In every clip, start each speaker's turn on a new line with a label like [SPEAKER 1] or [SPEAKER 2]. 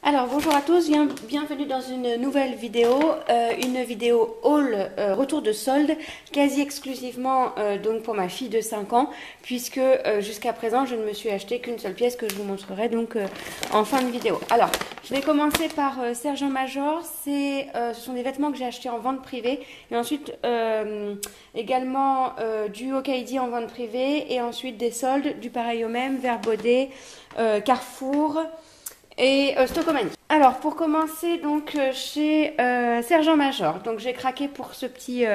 [SPEAKER 1] Alors bonjour à tous, bienvenue dans une nouvelle vidéo, haul retour de solde, quasi exclusivement donc pour ma fille de 5 ans, puisque jusqu'à présent je ne me suis acheté qu'une seule pièce que je vous montrerai donc en fin de vidéo. Alors je vais commencer par Sergent Major, ce sont des vêtements que j'ai achetés en vente privée, et ensuite également du Hokaidi en vente privée, et ensuite des soldes, du pareil au même, Verbaudet, Carrefour et Stocomanie. Alors pour commencer donc chez Sergent Major, donc j'ai craqué pour ce petit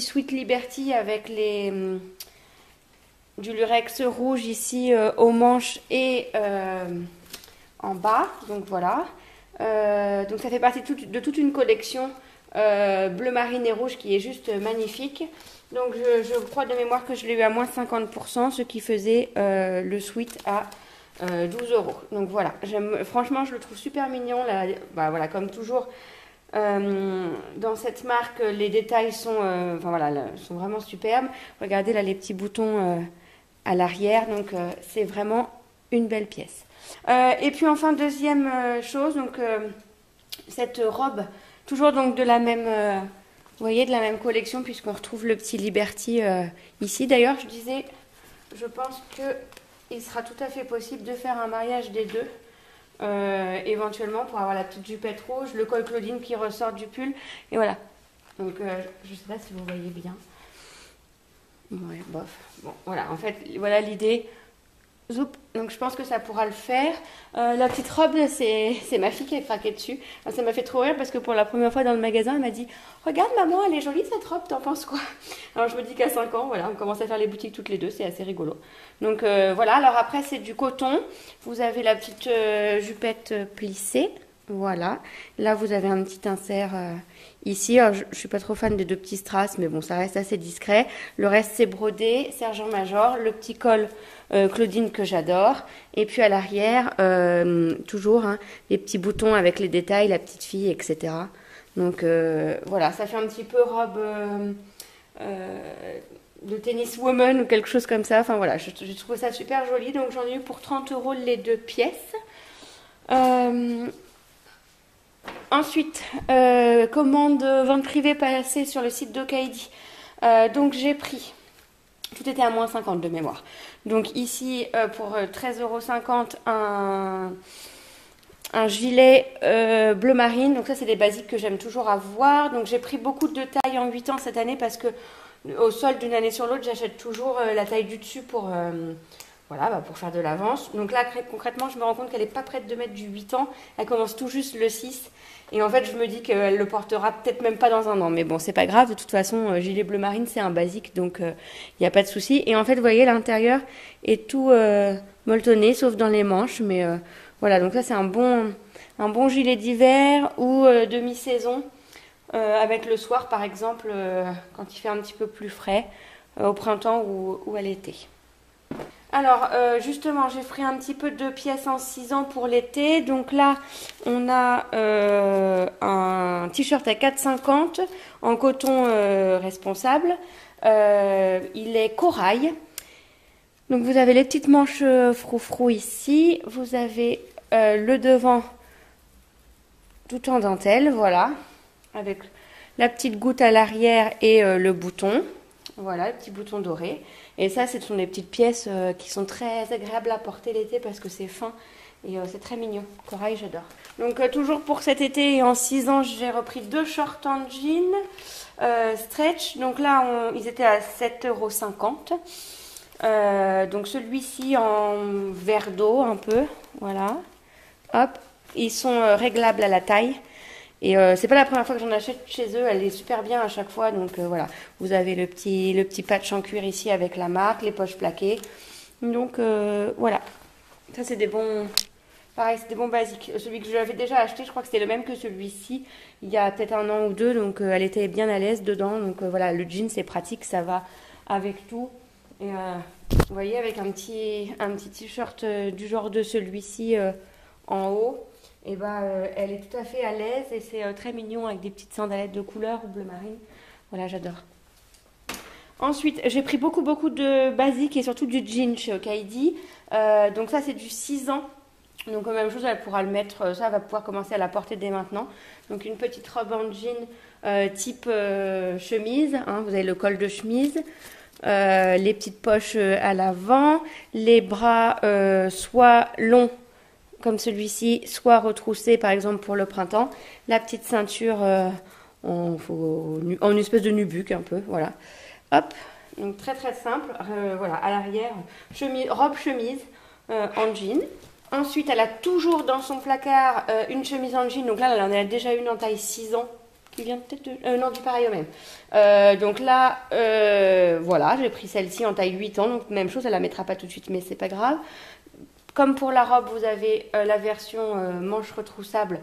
[SPEAKER 1] Sweet Liberty avec du lurex rouge ici aux manches et en bas, donc voilà. Donc ça fait partie de toute une collection bleu marine et rouge qui est juste magnifique. Donc je crois de mémoire que je l'ai eu à moins 50%, ce qui faisait le sweat à 12 euros. Donc voilà, franchement je le trouve super mignon. Là, bah, voilà, comme toujours dans cette marque, les détails sont, sont vraiment superbes. Regardez là les petits boutons à l'arrière, donc c'est vraiment une belle pièce. Et puis enfin deuxième chose, donc cette robe, toujours donc de la même, vous voyez, de la même collection, puisqu'on retrouve le petit Liberty ici. D'ailleurs je disais, je pense que il sera tout à fait possible de faire un mariage des deux, éventuellement pour avoir la petite jupette rouge, le col Claudine qui ressort du pull, et voilà. Donc je ne sais pas si vous voyez bien. Ouais, bof. Bon, voilà, en fait, voilà l'idée. Zoup. Donc je pense que ça pourra le faire. La petite robe, c'est ma fille qui a craqué dessus. Alors, ça m'a fait trop rire parce que pour la première fois dans le magasin, elle m'a dit « Regarde maman, elle est jolie cette robe, t'en penses quoi ?» Alors je me dis qu'à 5 ans, voilà, on commence à faire les boutiques toutes les deux, c'est assez rigolo. Donc voilà, alors après c'est du coton. Vous avez la petite jupette plissée. Voilà, là vous avez un petit insert ici. Alors, je ne suis pas trop fan des deux petits strass, mais bon, ça reste assez discret. Le reste c'est brodé, Sergent Major, le petit col Claudine que j'adore. Et puis à l'arrière, toujours les petits boutons avec les détails, la petite fille, etc. Donc voilà, ça fait un petit peu robe de tennis woman ou quelque chose comme ça. Enfin voilà, je trouve ça super joli. Donc j'en ai eu pour 30 euros les deux pièces. Ensuite, commande vente privée passée sur le site d'Hokaidi. Donc j'ai pris, tout était à moins 50 de mémoire. Donc ici, pour 13,50 €, un gilet bleu marine. Donc ça, c'est des basiques que j'aime toujours avoir. Donc j'ai pris beaucoup de tailles en 8 ans cette année parce que au solde d'une année sur l'autre, j'achète toujours la taille du dessus pour... Voilà, pour faire de l'avance. Donc là, concrètement, je me rends compte qu'elle n'est pas prête de mettre du 8 ans. Elle commence tout juste le 6. Et en fait, je me dis qu'elle le portera peut-être même pas dans un an. Mais bon, c'est pas grave. De toute façon, gilet bleu marine, c'est un basique. Donc, il n'y a pas de souci. Et en fait, vous voyez, l'intérieur est tout molletonné, sauf dans les manches. Mais voilà, donc ça, c'est un bon gilet d'hiver ou de mi-saison. Avec le soir, par exemple, quand il fait un petit peu plus frais, au printemps ou à l'été. Alors justement, j'ai pris un petit peu de pièces en 6 ans pour l'été. Donc là, on a un t-shirt à 4,50 € en coton responsable. Il est corail. Donc vous avez les petites manches froufrou ici. Vous avez le devant tout en dentelle, voilà, avec la petite goutte à l'arrière et le bouton. Voilà, le petit bouton doré. Et ça, ce sont des petites pièces qui sont très agréables à porter l'été parce que c'est fin et c'est très mignon. Corail, j'adore. Donc toujours pour cet été et en 6 ans, j'ai repris 2 shorts en jean stretch. Donc là, ils étaient à 7,50 €. Donc celui-ci en vert d'eau un peu. Voilà. Hop. Ils sont réglables à la taille. Et c'est pas la première fois que j'en achète chez eux, elle est super bien à chaque fois. Donc voilà, vous avez le petit patch en cuir ici avec la marque, les poches plaquées. Donc voilà, ça c'est des bons, pareil, c'est des bons basiques. Celui que j'avais déjà acheté, je crois que c'était le même que celui-ci, il y a peut-être 1 an ou 2. Donc elle était bien à l'aise dedans. Donc voilà, le jean c'est pratique, ça va avec tout. Et vous voyez, avec un petit t-shirt du genre de celui-ci en haut. Et elle est tout à fait à l'aise et c'est très mignon avec des petites sandalettes de couleur ou bleu marine. Voilà, j'adore. Ensuite, j'ai pris beaucoup de basiques et surtout du jean chez Hokaidi. Donc ça, c'est du 6 ans Donc même chose, elle pourra le mettre, ça elle va pouvoir commencer à la porter dès maintenant. Donc une petite robe en jean type chemise, hein, vous avez le col de chemise, les petites poches à l'avant, les bras soit longs comme celui-ci, soit retroussés par exemple pour le printemps, la petite ceinture en espèce de nubuck un peu, voilà. Hop, donc très très simple, voilà, à l'arrière, robe chemise en jean. Ensuite, elle a toujours dans son placard une chemise en jean. Donc là, elle en a déjà une en taille 6 ans. Qui vient peut-être de... non, du pareil au même. Donc là, voilà, j'ai pris celle-ci en taille 8 ans. Donc même chose, elle la mettra pas tout de suite, mais c'est pas grave. Comme pour la robe, vous avez la version manche retroussable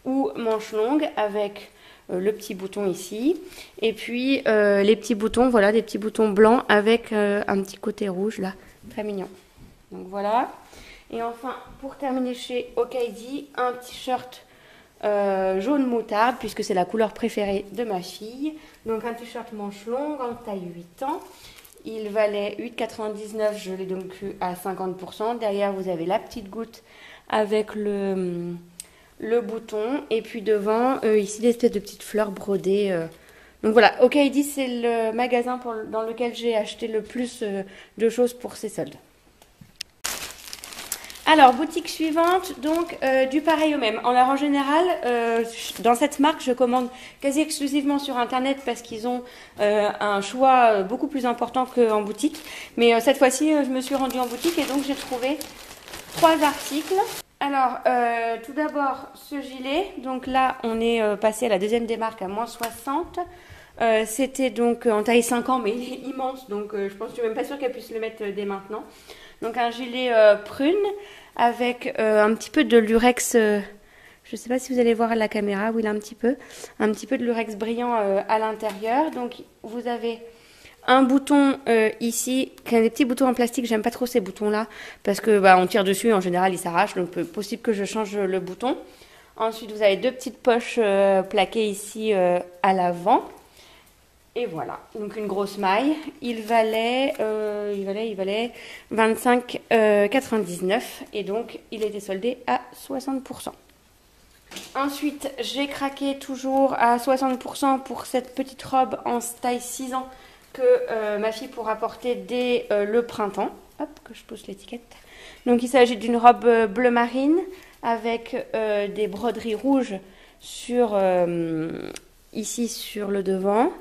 [SPEAKER 1] ou manche longue avec le petit bouton ici. Et puis les petits boutons, voilà, des petits boutons blancs avec un petit côté rouge là. Très mignon. Donc voilà. Et enfin, pour terminer chez Okaidi, un t-shirt jaune moutarde, puisque c'est la couleur préférée de ma fille. Donc un t-shirt manche longue en taille 8 ans. Il valait 8,99, je l'ai donc eu à 50%. Derrière, vous avez la petite goutte avec le bouton. Et puis devant, ici, des espèces de petites fleurs brodées. Donc voilà, Okaidi, c'est le magasin dans lequel j'ai acheté le plus de choses pour ces soldes. Alors, boutique suivante, donc du pareil au même. Alors, en général, dans cette marque, je commande quasi exclusivement sur Internet parce qu'ils ont un choix beaucoup plus important qu'en boutique. Mais cette fois-ci, je me suis rendue en boutique et donc j'ai trouvé 3 articles. Alors, tout d'abord, ce gilet. Donc là, on est passé à la deuxième démarque à moins 60. C'était donc en taille 5 ans, mais il est immense. Donc, je pense que je suis même pas sûre qu'elle puisse le mettre dès maintenant. Donc un gilet prune avec un petit peu de lurex, je ne sais pas si vous allez voir à la caméra, oui, il a un petit peu de lurex brillant à l'intérieur. Donc vous avez un bouton ici, qui a des petits boutons en plastique, j'aime pas trop ces boutons là, parce que on tire dessus et en général il s'arrache, donc possible que je change le bouton. Ensuite vous avez 2 petites poches plaquées ici à l'avant. Et voilà, donc une grosse maille. Il valait 25,99 et donc il était soldé à 60%. Ensuite, j'ai craqué toujours à 60% pour cette petite robe en taille 6 ans que ma fille pourra porter dès le printemps. Hop, que je pousse l'étiquette. Donc il s'agit d'une robe bleu marine avec des broderies rouges ici sur le devant.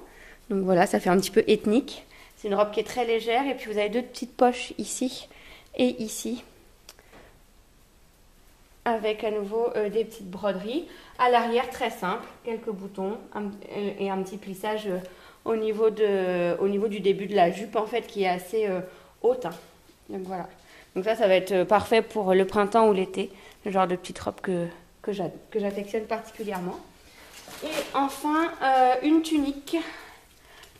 [SPEAKER 1] Donc voilà, ça fait un petit peu ethnique. C'est une robe qui est très légère. Et puis vous avez 2 petites poches ici et ici. Avec à nouveau des petites broderies. À l'arrière, très simple. Quelques boutons et un petit plissage au niveau du début de la jupe, en fait, qui est assez haute. Hein. Donc voilà. Donc ça va être parfait pour le printemps ou l'été. Le genre de petite robe que j'affectionne particulièrement. Et enfin, une tunique.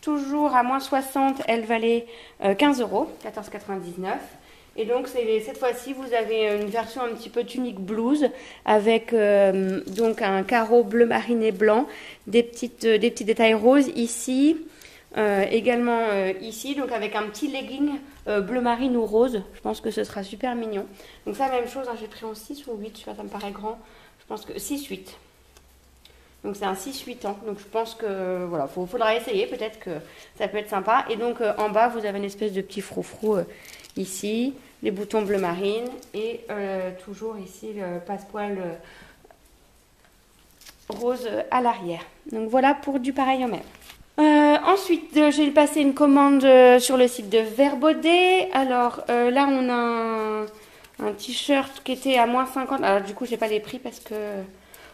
[SPEAKER 1] Toujours à moins 60, elle valait 15 €, 14,99 €. Et donc cette fois-ci, vous avez une version un petit peu tunique blouse avec donc un carreau bleu mariné blanc, des petits détails roses ici, également ici, donc avec un petit legging bleu marine ou rose. Je pense que ce sera super mignon. Donc ça, même chose, hein, j'ai pris en 6 ou 8, ça me paraît grand. Je pense que 6-8. Donc c'est un 6-8 ans. Donc je pense que voilà, faudra essayer, peut-être que ça peut être sympa. Et donc en bas, vous avez une espèce de petit froufrou ici, les boutons bleu marine et toujours ici le passepoil rose à l'arrière. Donc voilà pour du pareil au même. Ensuite, j'ai passé une commande sur le site de Verbaudet. Alors là, on a un t-shirt qui était à moins 50. Alors du coup, j'ai pas les prix parce que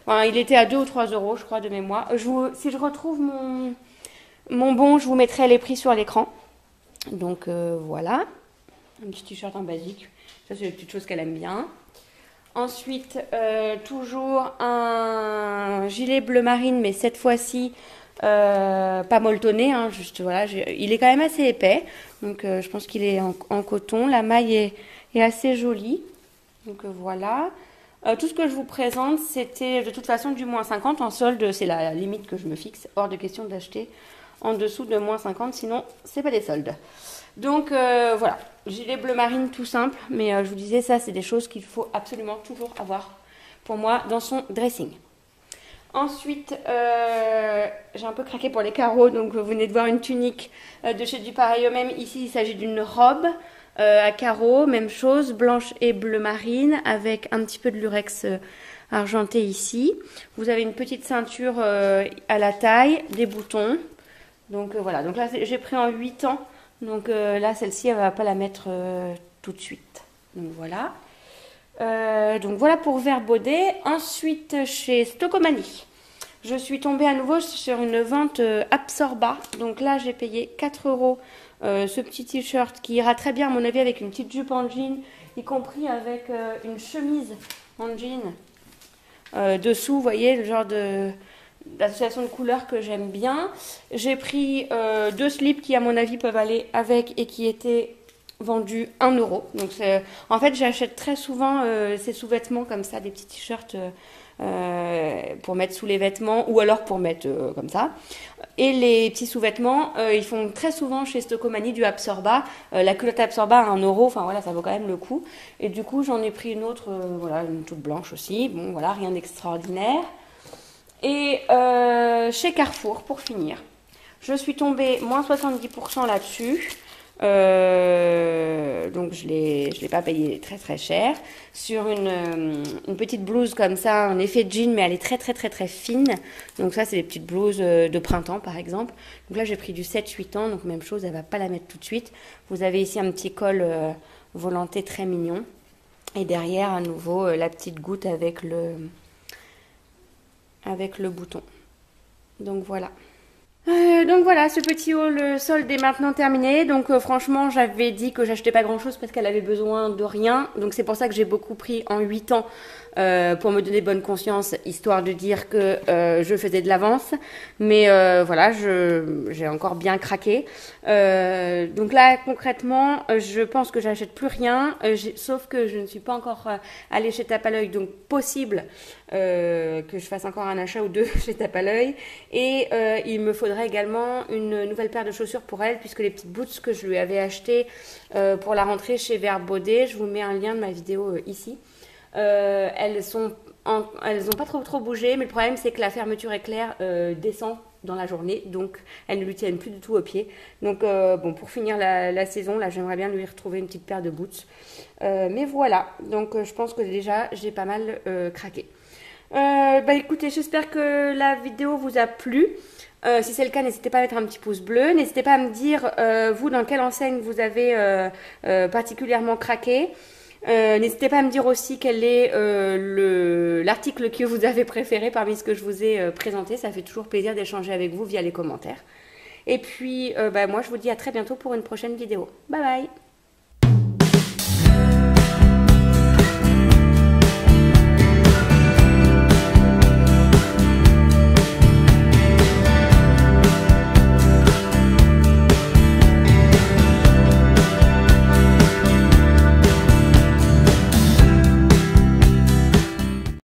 [SPEAKER 1] enfin, il était à 2 ou 3 €, je crois, de mémoire. Si je retrouve mon bon, je vous mettrai les prix sur l'écran. Donc voilà, un petit t-shirt en basique. Ça, c'est des petites choses qu'elle aime bien. Ensuite, toujours un gilet bleu marine, mais cette fois-ci, pas molletonné, hein, juste voilà. Il est quand même assez épais, donc je pense qu'il est en coton. La maille est assez jolie, donc voilà. Tout ce que je vous présente, c'était de toute façon du moins 50 en solde, c'est la limite que je me fixe. Hors de question d'acheter en dessous de moins 50, sinon c'est pas des soldes. Donc voilà. gilet bleu marine tout simple, mais je vous disais, ça, c'est des choses qu'il faut absolument toujours avoir pour moi dans son dressing. Ensuite, j'ai un peu craqué pour les carreaux, donc vous venez de voir une tunique de chez Du Pareil au Même. Ici, il s'agit d'une robe à carreaux, même chose, blanche et bleu marine, avec un petit peu de lurex argenté ici. Vous avez une petite ceinture à la taille, des boutons. Donc voilà, donc là j'ai pris en 8 ans, donc là celle-ci elle va pas la mettre tout de suite. Donc voilà. Donc voilà pour Vert Baudet. Ensuite chez Stocomanie, je suis tombée à nouveau sur une vente Absorba. Donc là j'ai payé 4 euros ce petit t-shirt qui ira très bien à mon avis avec une petite jupe en jean, y compris avec une chemise en jean dessous, vous voyez le genre d'association de couleurs que j'aime bien. J'ai pris 2 slips qui à mon avis peuvent aller avec et qui étaient vendus 1 euro. Donc en fait j'achète très souvent ces sous-vêtements comme ça, des petits t-shirts pour mettre sous les vêtements ou alors pour mettre comme ça. Et les petits sous-vêtements, ils font très souvent chez Stocomanie du Absorba. La culotte Absorba à 1 euro, enfin voilà, ça vaut quand même le coup. Et du coup j'en ai pris une autre, voilà, une toute blanche aussi. Bon voilà, rien d'extraordinaire. Et chez Carrefour, pour finir, je suis tombée moins 70% là-dessus. Donc je l'ai pas payé très très cher. Sur une petite blouse comme ça, en effet jean, mais elle est très très très très fine. Donc ça, c'est des petites blouses de printemps par exemple. Donc là, j'ai pris du 7-8 ans, donc même chose, elle va pas la mettre tout de suite. Vous avez ici un petit col volanté très mignon. Et derrière, à nouveau, la petite goutte avec le bouton. Donc voilà. Donc voilà, ce petit haul solde est maintenant terminé. Donc franchement, j'avais dit que j'achetais pas grand chose parce qu'elle avait besoin de rien. Donc c'est pour ça que j'ai beaucoup pris en 8 ans pour me donner bonne conscience, histoire de dire que je faisais de l'avance. Mais voilà, j'ai encore bien craqué. Donc là, concrètement, je pense que j'achète plus rien, sauf que je ne suis pas encore allée chez Tape à l'œil, donc possible que je fasse encore un achat ou deux chez Tape à l'œil. Et il me faudrait également une nouvelle paire de chaussures pour elle, puisque les petites boots que je lui avais achetées pour la rentrée chez Vert Baudet, je vous mets un lien de ma vidéo ici. Elles n'ont pas trop bougé, mais le problème c'est que la fermeture éclair descend dans la journée, donc elles ne lui tiennent plus du tout aux pieds. Donc bon, pour finir la saison, là j'aimerais bien lui retrouver une petite paire de boots. Mais voilà, donc je pense que déjà j'ai pas mal craqué. Bah écoutez, j'espère que la vidéo vous a plu. Si c'est le cas, n'hésitez pas à mettre un petit pouce bleu. N'hésitez pas à me dire, vous, dans quelle enseigne vous avez particulièrement craqué. N'hésitez pas à me dire aussi quel est l'article que vous avez préféré parmi ce que je vous ai présenté. Ça fait toujours plaisir d'échanger avec vous via les commentaires. Et puis, bah, moi, je vous dis à très bientôt pour une prochaine vidéo. Bye bye!